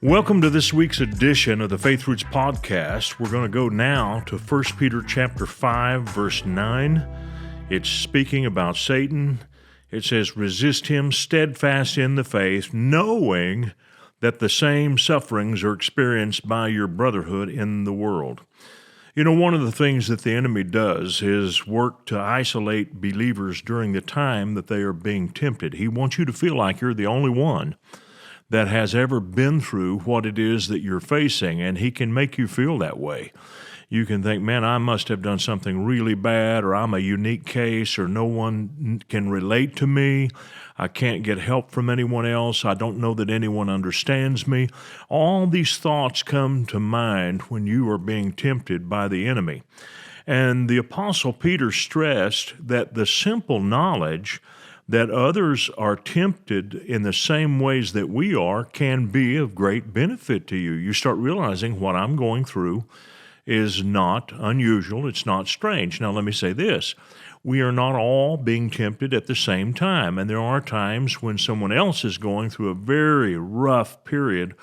Welcome to this week's edition of the Faith Roots Podcast. We're going to go now to 1 Peter chapter 5, verse 9. It's speaking about Satan. It says, resist him steadfast in the faith, knowing that the same sufferings are experienced by your brotherhood in the world. You know, one of the things that the enemy does is work to isolate believers during the time that they are being tempted. He wants you to feel like you're the only one that has ever been through what it is that you're facing, and he can make you feel that way. You can think, man, I must have done something really bad, or I'm a unique case, or no one can relate to me. I can't get help from anyone else. I don't know that anyone understands me. All these thoughts come to mind when you are being tempted by the enemy. And the Apostle Peter stressed that the simple knowledge that others are tempted in the same ways that we are can be of great benefit to you. You start realizing what I'm going through is not unusual, it's not strange. Now let me say this, we are not all being tempted at the same time, and there are times when someone else is going through a very rough period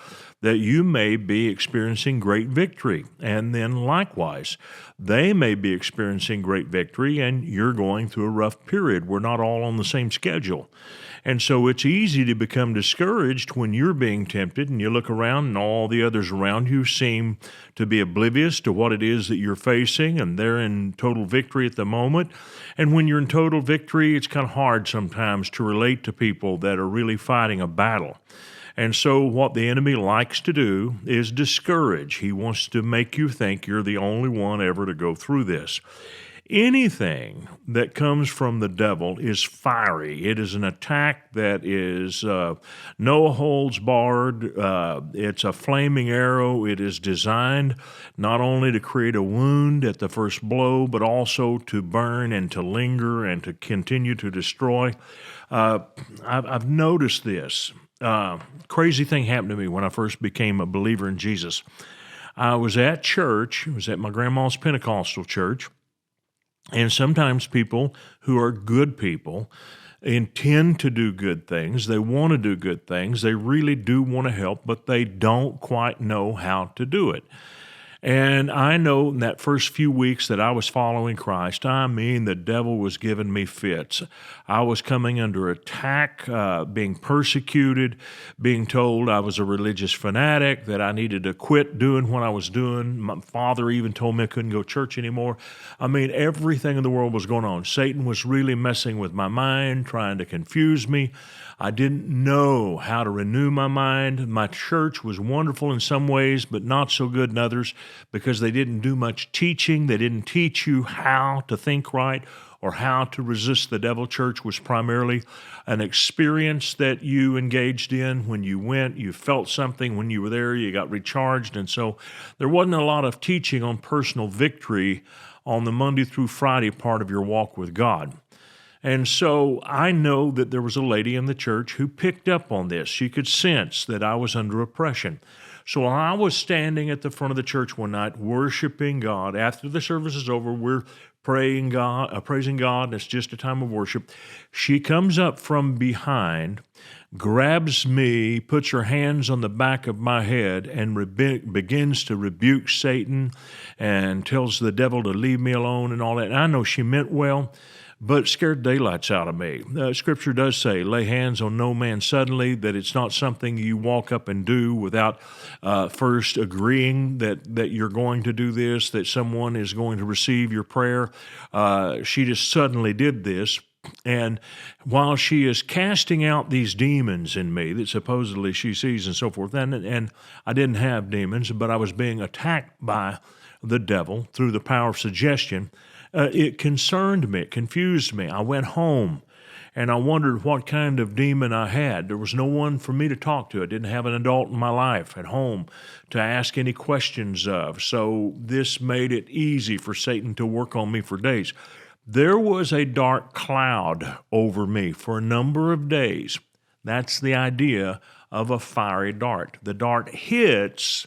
that you may be experiencing great victory, and then likewise, they may be experiencing great victory and you're going through a rough period. We're not all on the same schedule. And so it's easy to become discouraged when you're being tempted and you look around and all the others around you seem to be oblivious to what it is that you're facing, and they're in total victory at the moment. And when you're in total victory, it's kind of hard sometimes to relate to people that are really fighting a battle. And so what the enemy likes to do is discourage. He wants to make you think you're the only one ever to go through this. Anything that comes from the devil is fiery. It is an attack that is no holds barred. It's a flaming arrow. It is designed not only to create a wound at the first blow, but also to burn and to linger and to continue to destroy. I've noticed this. Crazy thing happened to me when I first became a believer in Jesus. I was at church. It was at my grandma's Pentecostal church. And sometimes people who are good people intend to do good things. They want to do good things. They really do want to help, but they don't quite know how to do it. And I know in that first few weeks that I was following Christ, the devil was giving me fits. I was coming under attack, being persecuted, being told I was a religious fanatic, that I needed to quit doing what I was doing. My father even told me I couldn't go to church anymore. Everything in the world was going on. Satan was really messing with my mind, trying to confuse me. I didn't know how to renew my mind. My church was wonderful in some ways, but not so good in others, because they didn't do much teaching. They didn't teach you how to think right or how to resist the devil. Church was primarily an experience that you engaged in. When you went, you felt something. When you were there, you got recharged. And so there wasn't a lot of teaching on personal victory on the Monday through Friday part of your walk with God. And so I know that there was a lady in the church who picked up on this. She could sense that I was under oppression. So while I was standing at the front of the church one night worshiping God, after the service is over, we're praising God, and it's just a time of worship. She comes up from behind, grabs me, puts her hands on the back of my head, and begins to rebuke Satan and tells the devil to leave me alone and all that. And I know she meant well, but it scared daylights out of me. Scripture does say, lay hands on no man suddenly, that it's not something you walk up and do without first agreeing that you're going to do this, that someone is going to receive your prayer. She just suddenly did this. And while she is casting out these demons in me that supposedly she sees and so forth, and I didn't have demons, but I was being attacked by the devil through the power of suggestion, it concerned me, it confused me. I went home and I wondered what kind of demon I had. There was no one for me to talk to. I didn't have an adult in my life at home to ask any questions of. So this made it easy for Satan to work on me for days. There was a dark cloud over me for a number of days. That's the idea of a fiery dart. The dart hits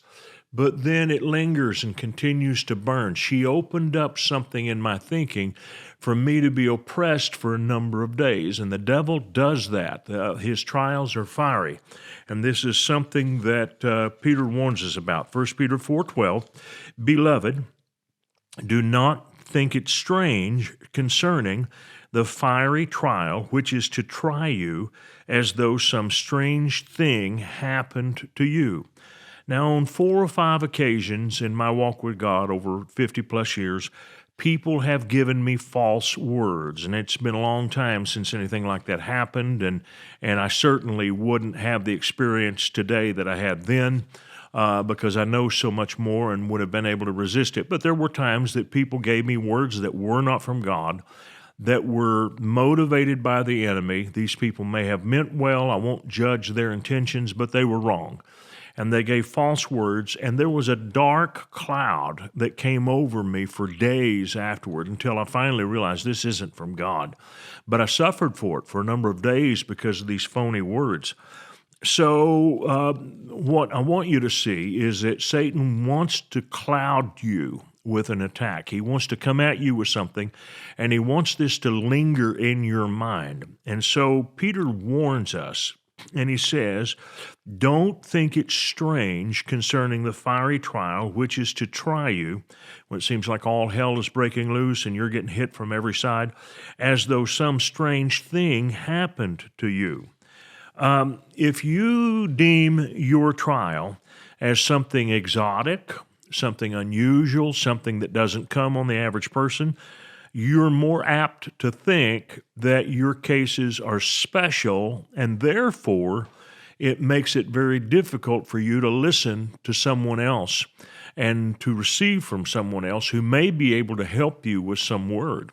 but then it lingers and continues to burn. She opened up something in my thinking for me to be oppressed for a number of days, and the devil does that. His trials are fiery, and this is something that Peter warns us about. 1 Peter 4:12, Beloved, do not think it strange concerning the fiery trial which is to try you, as though some strange thing happened to you. Now, on 4 or 5 occasions in my walk with God over 50 plus years, people have given me false words, and it's been a long time since anything like that happened, and I certainly wouldn't have the experience today that I had then, because I know so much more and would have been able to resist it. But there were times that people gave me words that were not from God, that were motivated by the enemy. These people may have meant well. I won't judge their intentions, but they were wrong. And they gave false words, and there was a dark cloud that came over me for days afterward until I finally realized this isn't from God. But I suffered for it for a number of days because of these phony words. So what I want you to see is that Satan wants to cloud you with an attack. He wants to come at you with something, and he wants this to linger in your mind. And so Peter warns us, and he says, don't think it strange concerning the fiery trial which is to try you, when it seems like all hell is breaking loose and you're getting hit from every side, as though some strange thing happened to you. If you deem your trial as something exotic, something unusual, something that doesn't come on the average person, you're more apt to think that your cases are special, and therefore it makes it very difficult for you to listen to someone else and to receive from someone else who may be able to help you with some word.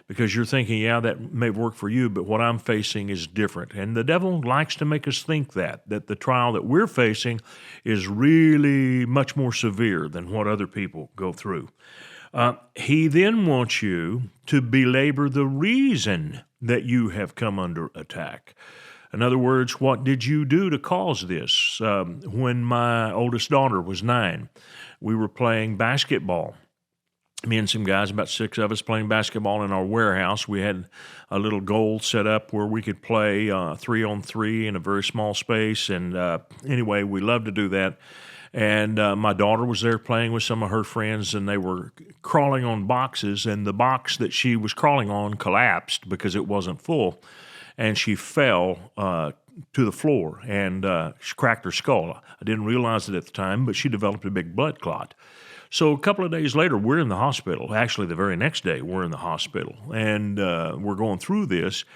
Because you're thinking, yeah, that may work for you, but what I'm facing is different. And the devil likes to make us think that the trial that we're facing is really much more severe than what other people go through. He then wants you to belabor the reason that you have come under attack. In other words, what did you do to cause this? When my oldest daughter was 9, we were playing basketball. Me and some guys, about 6 of us, playing basketball in our warehouse. We had a little goal set up where we could play 3-on-3 in a very small space. And anyway, we loved to do that. And my daughter was there playing with some of her friends, and they were crawling on boxes. And the box that she was crawling on collapsed because it wasn't full. And she fell to the floor and she cracked her skull. I didn't realize it at the time, but she developed a big blood clot. So a couple of days later, we're in the hospital. Actually, the very next day, we're in the hospital, and we're going through this.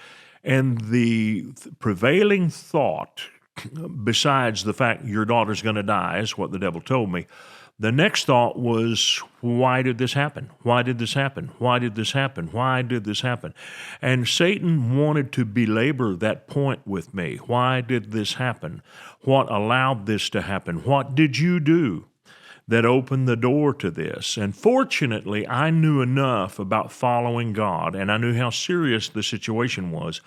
And the prevailing thought, besides the fact your daughter's going to die, is what the devil told me, the next thought was, why did this happen? Why did this happen? Why did this happen? Why did this happen? And Satan wanted to belabor that point with me. Why did this happen? What allowed this to happen? What did you do that opened the door to this? And fortunately, I knew enough about following God, and I knew how serious the situation was.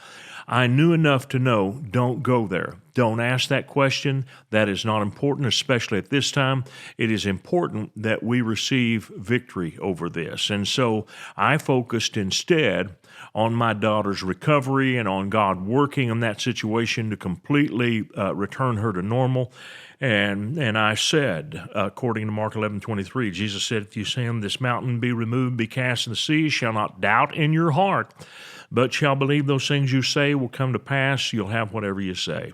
I knew enough to know, don't go there. Don't ask that question. That is not important, especially at this time. It is important that we receive victory over this. And so I focused instead on my daughter's recovery and on God working on that situation to completely return her to normal. And I said, according to Mark 11:23, Jesus said, if you say on this mountain, be removed, be cast in the sea, shall not doubt in your heart, but shall believe those things you say will come to pass, you'll have whatever you say.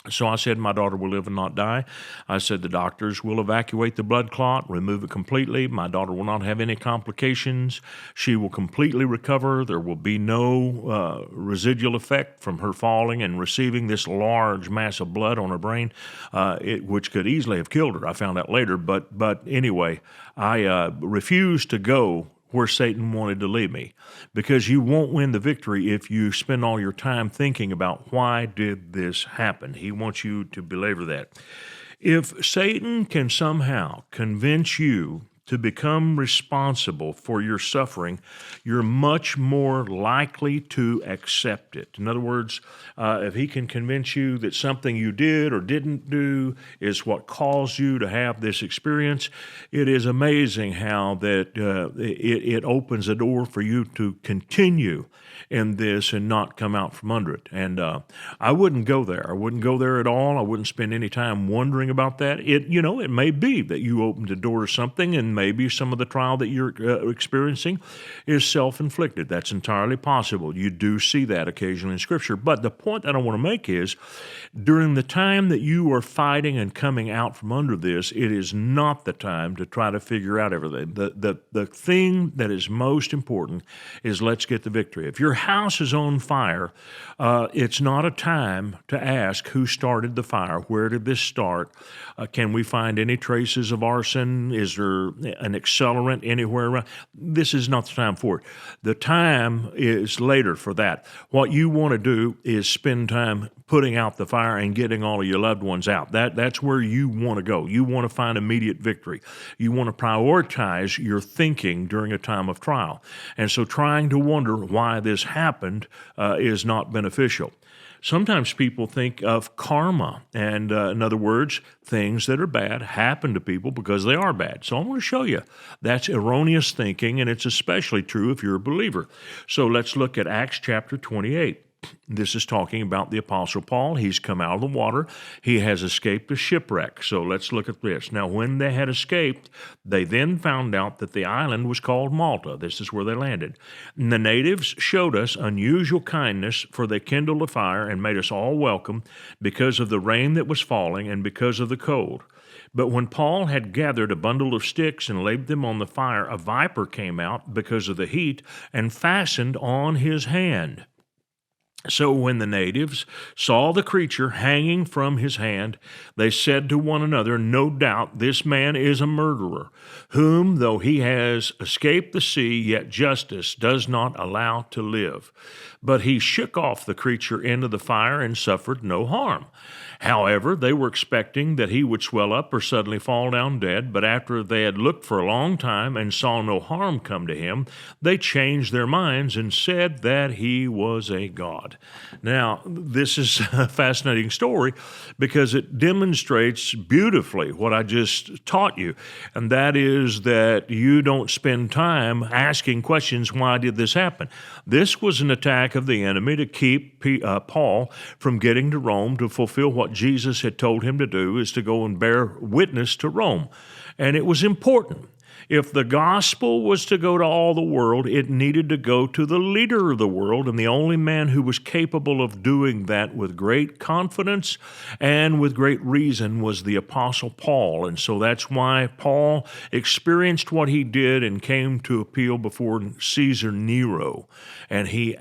So I said, my daughter will live and not die. I said, the doctors will evacuate the blood clot, remove it completely. My daughter will not have any complications. She will completely recover. There will be no residual effect from her falling and receiving this large mass of blood on her brain, which could easily have killed her. I found out later. But anyway, I refused to go where Satan wanted to lead me, because you won't win the victory if you spend all your time thinking about why did this happen. He wants you to belabor that. If Satan can somehow convince you to become responsible for your suffering, you're much more likely to accept it. In other words, if he can convince you that something you did or didn't do is what caused you to have this experience, it is amazing how that it opens a door for you to continue in this and not come out from under it. And I wouldn't go there. I wouldn't go there at all. I wouldn't spend any time wondering about that. It may be that you opened the door to something, and maybe some of the trial that you're experiencing is self-inflicted. That's entirely possible. You do see that occasionally in Scripture. But the point that I want to make is, during the time that you are fighting and coming out from under this, it is not the time to try to figure out everything. The thing that is most important is, let's get the victory. If your house is on fire, it's not a time to ask who started the fire. Where did this start? Can we find any traces of arson? Is there an accelerant anywhere around? This is not the time for it. The time is later for that. What you want to do is spend time putting out the fire and getting all of your loved ones out. That's where you want to go. You want to find immediate victory. You want to prioritize your thinking during a time of trial. And so trying to wonder why this happened is not beneficial. Sometimes people think of karma, and in other words, things that are bad happen to people because they are bad. So I want to show you that's erroneous thinking, and it's especially true if you're a believer. So let's look at Acts chapter 28. This is talking about the Apostle Paul. He's come out of the water. He has escaped a shipwreck. So let's look at this. Now, when they had escaped, they then found out that the island was called Malta. This is where they landed. And the natives showed us unusual kindness, for they kindled a fire and made us all welcome because of the rain that was falling and because of the cold. But when Paul had gathered a bundle of sticks and laid them on the fire, a viper came out because of the heat and fastened on his hand. So when the natives saw the creature hanging from his hand, they said to one another, "No doubt this man is a murderer, whom, though he has escaped the sea, yet justice does not allow to live." But he shook off the creature into the fire and suffered no harm. However, they were expecting that he would swell up or suddenly fall down dead, but after they had looked for a long time and saw no harm come to him, they changed their minds and said that he was a god. Now, this is a fascinating story because it demonstrates beautifully what I just taught you, and that is that you don't spend time asking questions, why did this happen? This was an attack of the enemy to keep Paul from getting to Rome to fulfill what Jesus had told him to do, is to go and bear witness to Rome. And it was important. If the gospel was to go to all the world, it needed to go to the leader of the world, and the only man who was capable of doing that with great confidence and with great reason was the Apostle Paul. And so that's why Paul experienced what he did and came to appeal before Caesar Nero. And he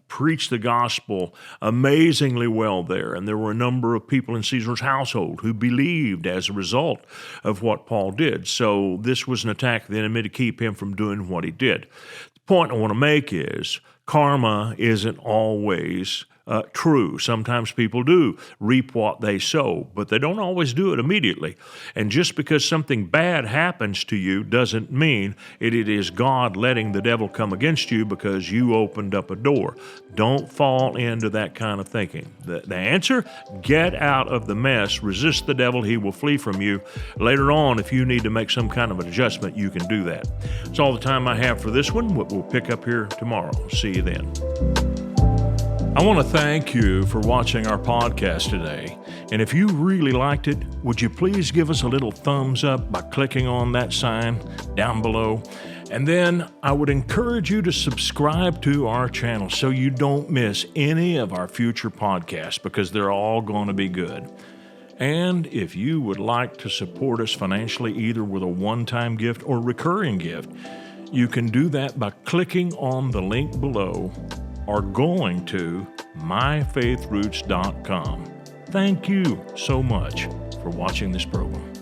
preached the gospel amazingly well there. And there were a number of people in Caesar's household who believed as a result of what Paul did. So this was an attack of the enemy to keep him from doing what he did. The point I want to make is karma isn't always true. Sometimes people do reap what they sow, but they don't always do it immediately. And just because something bad happens to you doesn't mean it is God letting the devil come against you because you opened up a door. Don't fall into that kind of thinking. The answer, get out of the mess, resist the devil, he will flee from you. Later on, if you need to make some kind of an adjustment, you can do that. That's all the time I have for this one. We'll pick up here tomorrow. See you then. I want to thank you for watching our podcast today. And if you really liked it, would you please give us a little thumbs up by clicking on that sign down below? And then I would encourage you to subscribe to our channel so you don't miss any of our future podcasts, because they're all going to be good. And if you would like to support us financially, either with a one-time gift or recurring gift, you can do that by clicking on the link below or going to myfaithroots.com. Thank you so much for watching this program.